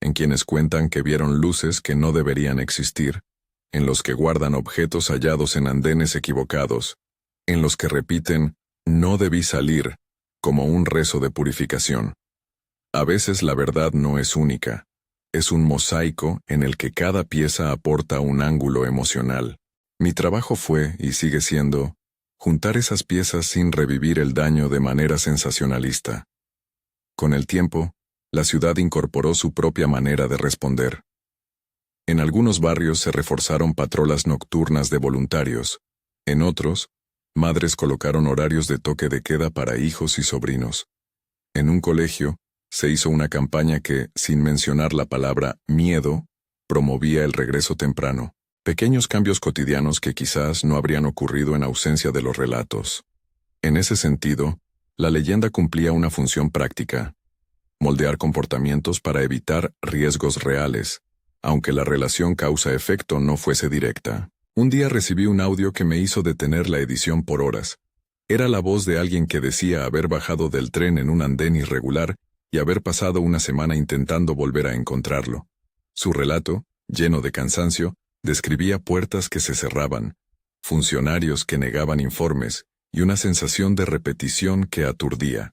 en quienes cuentan que vieron luces que no deberían existir, en los que guardan objetos hallados en andenes equivocados, en los que repiten, no debí salir, como un rezo de purificación. A veces la verdad no es única, es un mosaico en el que cada pieza aporta un ángulo emocional. Mi trabajo fue, y sigue siendo, juntar esas piezas sin revivir el daño de manera sensacionalista. Con el tiempo, la ciudad incorporó su propia manera de responder. En algunos barrios se reforzaron patrolas nocturnas de voluntarios, en otros, madres colocaron horarios de toque de queda para hijos y sobrinos. En un colegio, se hizo una campaña que, sin mencionar la palabra miedo, promovía el regreso temprano. Pequeños cambios cotidianos que quizás no habrían ocurrido en ausencia de los relatos. En ese sentido, la leyenda cumplía una función práctica: moldear comportamientos para evitar riesgos reales, aunque la relación causa-efecto no fuese directa. Un día recibí un audio que me hizo detener la edición por horas. Era la voz de alguien que decía haber bajado del tren en un andén irregular y haber pasado una semana intentando volver a encontrarlo. Su relato, lleno de cansancio, describía puertas que se cerraban, funcionarios que negaban informes y una sensación de repetición que aturdía.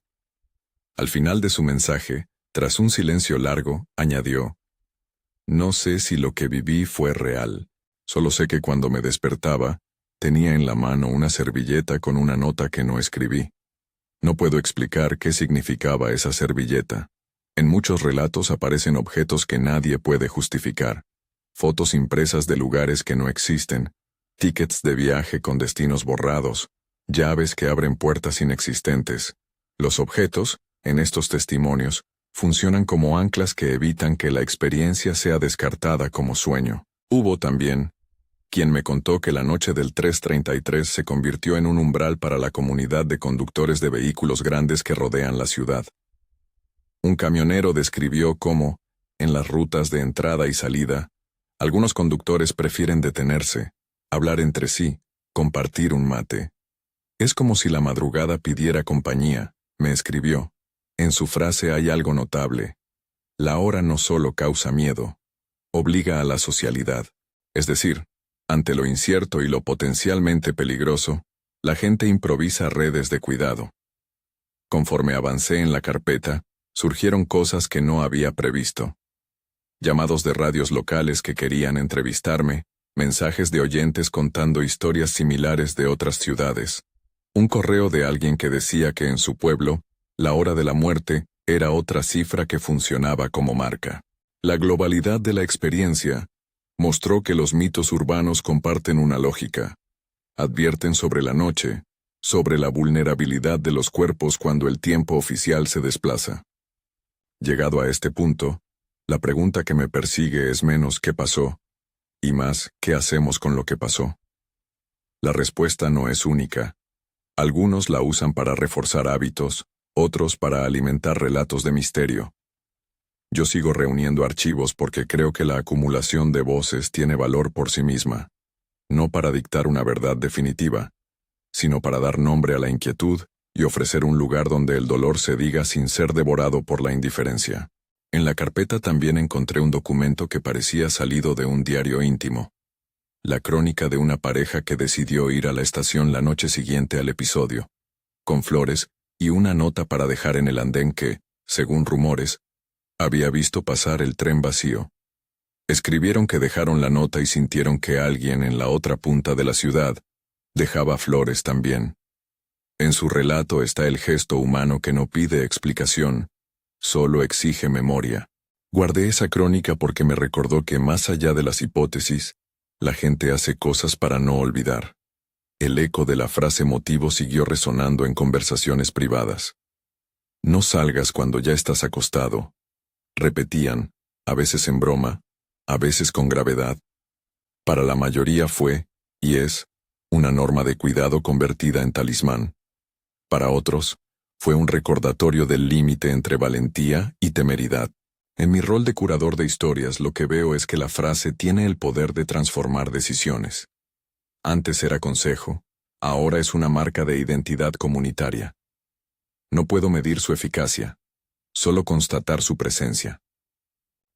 Al final de su mensaje, tras un silencio largo, añadió: no sé si lo que viví fue real, solo sé que cuando me despertaba, tenía en la mano una servilleta con una nota que no escribí. No puedo explicar qué significaba esa servilleta. En muchos relatos aparecen objetos que nadie puede justificar. Fotos impresas de lugares que no existen, tickets de viaje con destinos borrados, llaves que abren puertas inexistentes. Los objetos, en estos testimonios, funcionan como anclas que evitan que la experiencia sea descartada como sueño. Hubo también quien me contó que la noche del 333 se convirtió en un umbral para la comunidad de conductores de vehículos grandes que rodean la ciudad. Un camionero describió cómo, en las rutas de entrada y salida, algunos conductores prefieren detenerse, hablar entre sí, compartir un mate. Es como si la madrugada pidiera compañía, me escribió. En su frase hay algo notable. La hora no solo causa miedo, obliga a la socialidad. Es decir, ante lo incierto y lo potencialmente peligroso, la gente improvisa redes de cuidado. Conforme avancé en la carpeta, surgieron cosas que no había previsto. Llamados de radios locales que querían entrevistarme, mensajes de oyentes contando historias similares de otras ciudades. Un correo de alguien que decía que en su pueblo, la hora de la muerte era otra cifra que funcionaba como marca. La globalidad de la experiencia mostró que los mitos urbanos comparten una lógica. Advierten sobre la noche, sobre la vulnerabilidad de los cuerpos cuando el tiempo oficial se desplaza. Llegado a este punto, la pregunta que me persigue es menos qué pasó, y más qué hacemos con lo que pasó. La respuesta no es única. Algunos la usan para reforzar hábitos, otros para alimentar relatos de misterio. Yo sigo reuniendo archivos porque creo que la acumulación de voces tiene valor por sí misma, no para dictar una verdad definitiva, sino para dar nombre a la inquietud y ofrecer un lugar donde el dolor se diga sin ser devorado por la indiferencia. En la carpeta también encontré un documento que parecía salido de un diario íntimo. La crónica de una pareja que decidió ir a la estación la noche siguiente al episodio, con flores y una nota para dejar en el andén que, según rumores, había visto pasar el tren vacío. Escribieron que dejaron la nota y sintieron que alguien en la otra punta de la ciudad dejaba flores también. En su relato está el gesto humano que no pide explicación, solo exige memoria. Guardé esa crónica porque me recordó que más allá de las hipótesis, la gente hace cosas para no olvidar. El eco de la frase motivo siguió resonando en conversaciones privadas. No salgas cuando ya estás acostado. Repetían, a veces en broma, a veces con gravedad. Para la mayoría fue, y es, una norma de cuidado convertida en talismán. Para otros, fue un recordatorio del límite entre valentía y temeridad. En mi rol de curador de historias, lo que veo es que la frase tiene el poder de transformar decisiones. Antes era consejo, ahora es una marca de identidad comunitaria. No puedo medir su eficacia, solo constatar su presencia.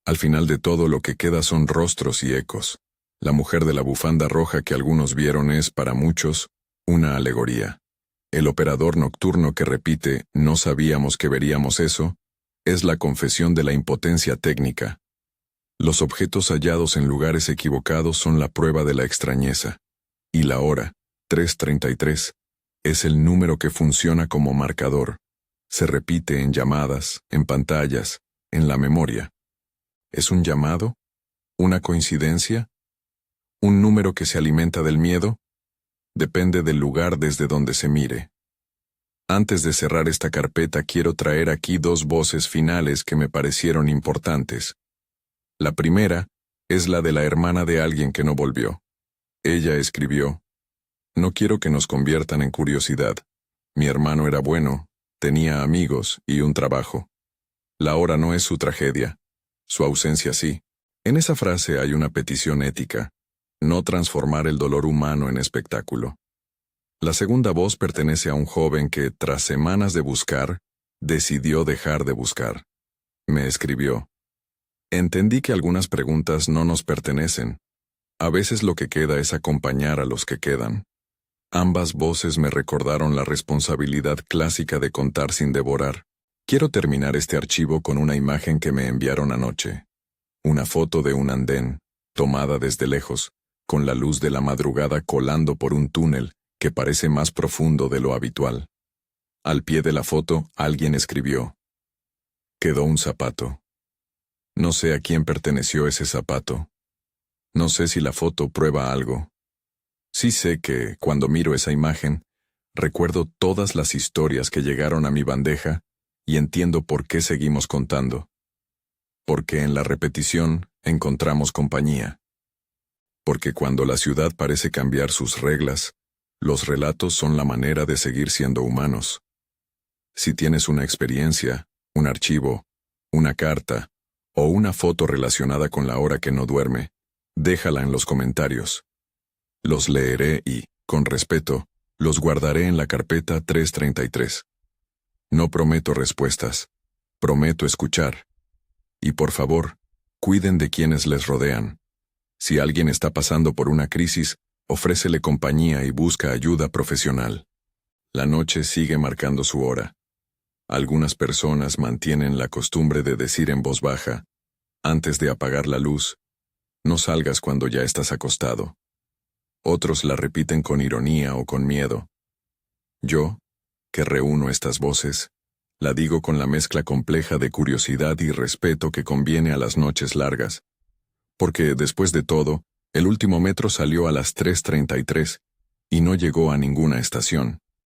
Al final de todo lo que queda son rostros y ecos. La mujer de la bufanda roja que algunos vieron es, para muchos, una alegoría. El operador nocturno que repite, no sabíamos que veríamos eso, es la confesión de la impotencia técnica. Los objetos hallados en lugares equivocados son la prueba de la extrañeza. Y la hora, 3:33, es el número que funciona como marcador. Se repite en llamadas, en pantallas, en la memoria. ¿Es un llamado? ¿Una coincidencia? ¿Un número que se alimenta del miedo? Depende del lugar desde donde se mire. Antes de cerrar esta carpeta quiero traer aquí dos voces finales que me parecieron importantes. La primera es la de la hermana de alguien que no volvió. Ella escribió: no quiero que nos conviertan en curiosidad. Mi hermano era bueno, tenía amigos y un trabajo. La hora no es su tragedia, su ausencia sí. En esa frase hay una petición ética: no transformar el dolor humano en espectáculo. La segunda voz pertenece a un joven que, tras semanas de buscar, decidió dejar de buscar. Me escribió: entendí que algunas preguntas no nos pertenecen. A veces lo que queda es acompañar a los que quedan. Ambas voces me recordaron la responsabilidad clásica de contar sin devorar. Quiero terminar este archivo con una imagen que me enviaron anoche. Una foto de un andén, tomada desde lejos, con la luz de la madrugada colando por un túnel que parece más profundo de lo habitual. Al pie de la foto, alguien escribió: quedó un zapato. No sé a quién perteneció ese zapato. No sé si la foto prueba algo. Sí sé que, cuando miro esa imagen, recuerdo todas las historias que llegaron a mi bandeja y entiendo por qué seguimos contando. Porque en la repetición encontramos compañía. Porque cuando la ciudad parece cambiar sus reglas, los relatos son la manera de seguir siendo humanos. Si tienes una experiencia, un archivo, una carta o una foto relacionada con la hora que no duerme, déjala en los comentarios. Los leeré y, con respeto, los guardaré en la carpeta 333. No prometo respuestas, prometo escuchar. Y por favor, cuiden de quienes les rodean. Si alguien está pasando por una crisis, ofrécele compañía y busca ayuda profesional. La noche sigue marcando su hora. Algunas personas mantienen la costumbre de decir en voz baja, antes de apagar la luz: no salgas cuando ya estás acostado. Otros la repiten con ironía o con miedo. Yo, que reúno estas voces, la digo con la mezcla compleja de curiosidad y respeto que conviene a las noches largas. Porque, después de todo, el último metro salió a las 3:33 y no llegó a ninguna estación.